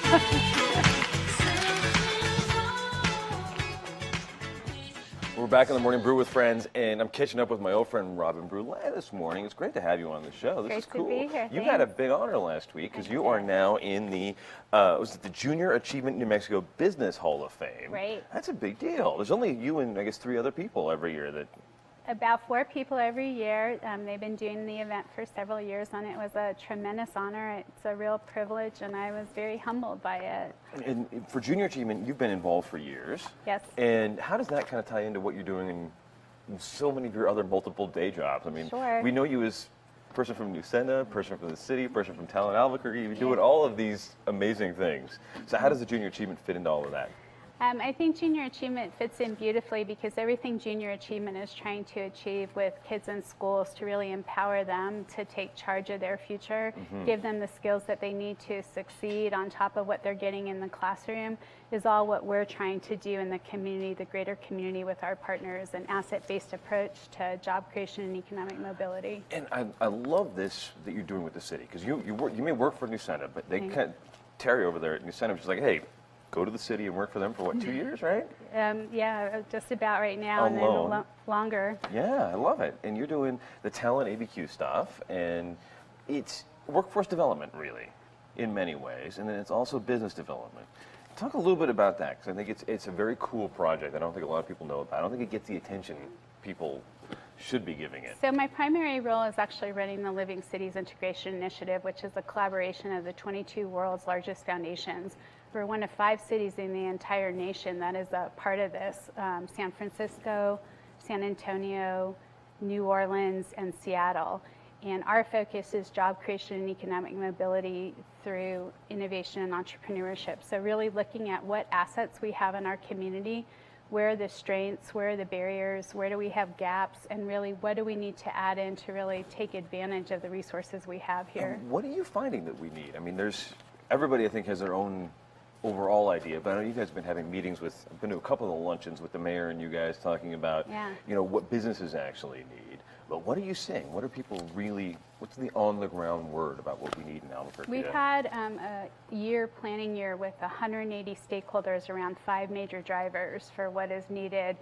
We're back in the Morning Brew with friends, and I'm catching up with my old friend Robin Brule this morning. It's great to have you on the show. This is cool. Great to be here. You had a big honor last week because you are now in the was it the Junior Achievement New Mexico Business Hall of Fame? Right. That's a big deal. There's only you and I guess 3 other people every year that. About 4 people every year. They've been doing the event for several years, and it was a tremendous honor. It's a real privilege, and I was very humbled by it. And for Junior Achievement, you've been involved for years. Yes. And how does that kind of tie into what you're doing in so many of your other multiple day jobs? I mean, Sure. We know you as person from Nusenda, person from the city, person from Talent Albuquerque. You're doing all of these amazing things. So how does the Junior Achievement fit into all of that? I think Junior Achievement fits in beautifully because everything Junior Achievement is trying to achieve with kids in schools to really empower them to take charge of their future, give them the skills that they need to succeed on top of what they're getting in the classroom is all what we're trying to do in the community, the greater community with our partners, an asset-based approach to job creation and economic mobility. And I love this that you're doing with the city because you may work for Nusenda, but they can't. Terry over there at Nusenda was just like, hey, go to the city and work for them for what, 2 years, right? Yeah, just about right now, and then longer. Yeah, I love it. And you're doing the talent ABQ stuff, and it's workforce development, really, in many ways, and then it's also business development. Talk a little bit about that, because I think it's a very cool project. I don't think a lot of people know about. I don't think it gets the attention people should be giving it. So my primary role is actually running the Living Cities Integration Initiative, which is a collaboration of the 22 world's largest foundations. We're one of 5 cities in the entire nation that is a part of this, San Francisco, San Antonio, New Orleans, and Seattle. And our focus is job creation and economic mobility through innovation and entrepreneurship. So really looking at what assets we have in our community, where are the strengths, where are the barriers, where do we have gaps, and really what do we need to add in to really take advantage of the resources we have here. And what are you finding that we need? I mean, everybody I think has their own overall idea, but I know you guys have been having meetings with, I've been to a couple of the luncheons with the mayor and you guys talking about, what businesses actually need. But what are you seeing? What are people really, what's the on-the-ground word about what we need in Albuquerque? We've had a planning year with 180 stakeholders around 5 major drivers for what is needed.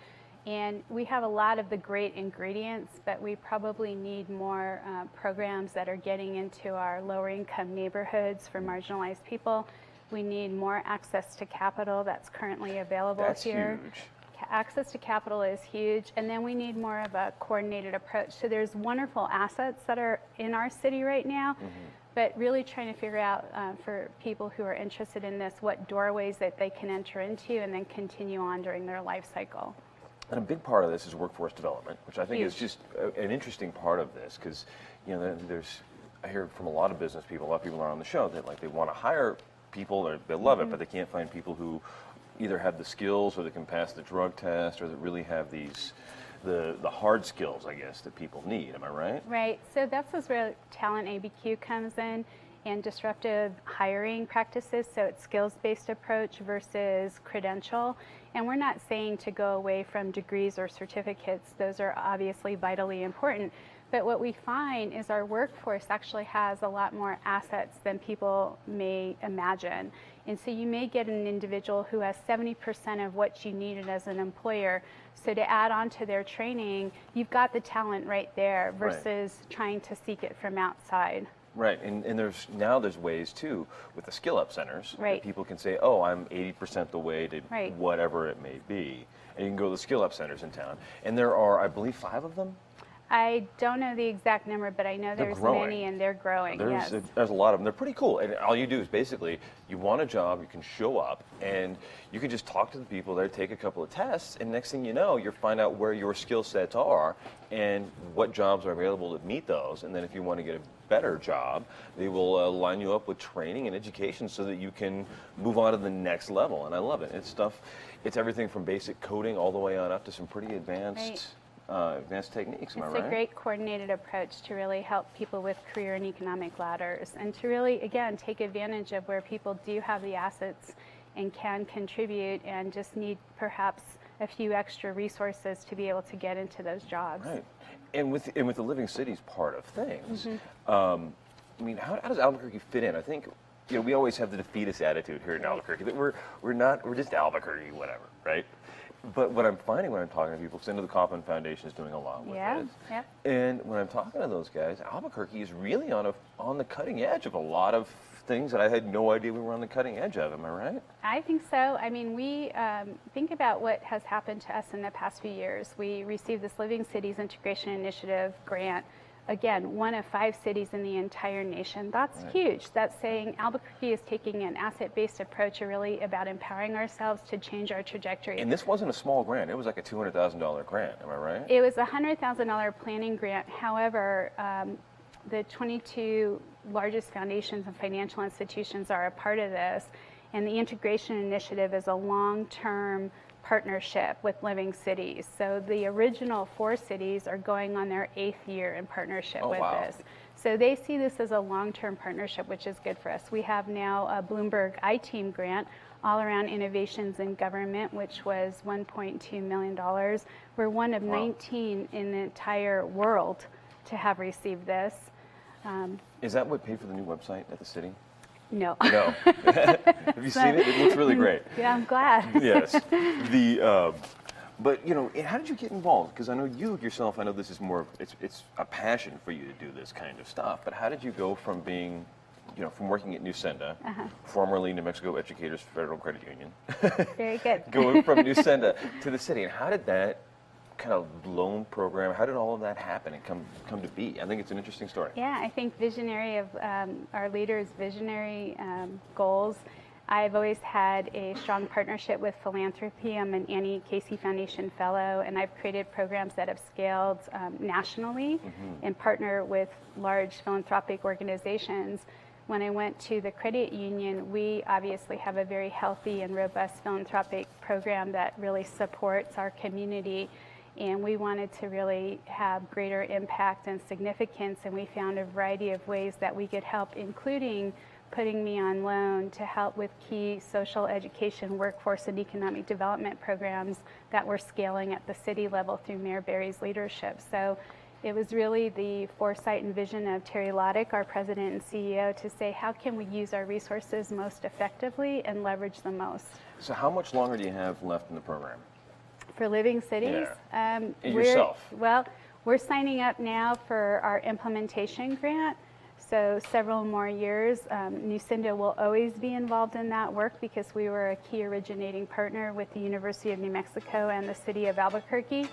And we have a lot of the great ingredients, but we probably need more programs that are getting into our lower income neighborhoods for marginalized people. We need more access to capital that's currently available here. That's huge. Access to capital is huge, and then we need more of a coordinated approach. So there's wonderful assets that are in our city right now, but really trying to figure out for people who are interested in this, what doorways that they can enter into and then continue on during their life cycle. And a big part of this is workforce development, which I think is just an interesting part of this because, I hear from a lot of business people, a lot of people are on the show that like they want to hire people, or they love it, but they can't find people who either have the skills or that can pass the drug test or that really have the hard skills, I guess, that people need. Am I right? Right. So that's where Talent ABQ comes in and disruptive hiring practices. So it's skills-based approach versus credential. And we're not saying to go away from degrees or certificates. Those are obviously vitally important. But what we find is our workforce actually has a lot more assets than people may imagine. And so you may get an individual who has 70% of what you needed as an employer. So to add on to their training, you've got the talent right there versus trying to seek it from outside. Right, and there's ways too with the skill up centers that people can say, oh, I'm 80% the way to whatever it may be. And you can go to the skill up centers in town. And there are, I believe, 5 of them? I don't know the exact number, but I know there's many, and they're growing. There's a lot of them. They're pretty cool. And all you do is basically, you want a job, you can show up, and you can just talk to the people there, take a couple of tests, and next thing you know, you find out where your skill sets are and what jobs are available that meet those. And then if you want to get a better job, they will line you up with training and education so that you can move on to the next level. And I love it. It's everything from basic coding all the way on up to some pretty advanced advanced techniques, am I right? It's a great coordinated approach to really help people with career and economic ladders and to really, again, take advantage of where people do have the assets and can contribute and just need perhaps a few extra resources to be able to get into those jobs. Right. And with the Living Cities part of things, I mean, how does Albuquerque fit in? I think you know, we always have the defeatist attitude here in Albuquerque that we're just Albuquerque, whatever, right? But what I'm finding when I'm talking to people, because I know the Kauffman Foundation is doing a lot with this, and when I'm talking to those guys, Albuquerque is really on the cutting edge of a lot of things that I had no idea we were on the cutting edge of. Am I right? I think so. I mean, we think about what has happened to us in the past few years. We received this Living Cities Integration Initiative grant. Again, one of 5 cities in the entire nation. That's huge. That's saying Albuquerque is taking an asset-based approach, really about empowering ourselves to change our trajectory. And this wasn't a small grant. It was like a $200,000 grant. Am I right? It was a $100,000 planning grant. However, the 22 largest foundations and financial institutions are a part of this, and the integration initiative is a long-term partnership with Living Cities. So the original 4 cities are going on their 8th year in partnership with this. So they see this as a long-term partnership, which is good for us. We have now a Bloomberg I-Team grant, all around innovations in government, which was $1.2 million. We're one of 19 in the entire world to have received this. Is that what paid for the new website at the city? No. No. Have you seen it? It looks really great. Yeah, I'm glad. Yes. But you know, how did you get involved? Because I know you yourself. I know this is more. It's a passion for you to do this kind of stuff. But how did you go from being, you know, from working at Nusenda, formerly New Mexico Educators Federal Credit Union, Very good. going from Nusenda to the city, and how did that kind of loan program, how did all of that happen and come to be? I think it's an interesting story. Yeah, I think visionary of our leaders' visionary goals. I've always had a strong partnership with philanthropy. I'm an Annie Casey Foundation Fellow, and I've created programs that have scaled nationally and partner with large philanthropic organizations. When I went to the credit union, we obviously have a very healthy and robust philanthropic program that really supports our community. And we wanted to really have greater impact and significance, and we found a variety of ways that we could help, including putting me on loan to help with key social education, workforce, and economic development programs that we're scaling at the city level through Mayor Berry's leadership. So it was really the foresight and vision of Terry Loddick, our president and CEO, to say, how can we use our resources most effectively and leverage them most? So how much longer do you have left in the program? For Living Cities? And yourself? Well, we're signing up now for our implementation grant, so several more years. Nusenda will always be involved in that work because we were a key originating partner with the University of New Mexico and the city of Albuquerque.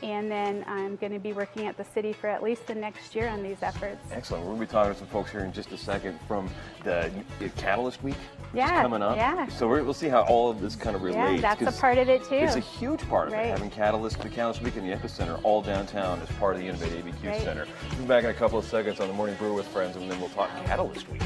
And then I'm going to be working at the city for at least the next year on these efforts. Excellent. We're going to be talking to some folks here in just a second from the Catalyst Week coming up. Yeah. So we'll see how all of this kind of relates. Yeah, that's a part of it too. It's a huge part of it, having the Catalyst Week and the Epicenter all downtown as part of the Innovate ABQ Center. We'll be back in a couple of seconds on the Morning Brew with Friends, and then we'll talk Catalyst Week.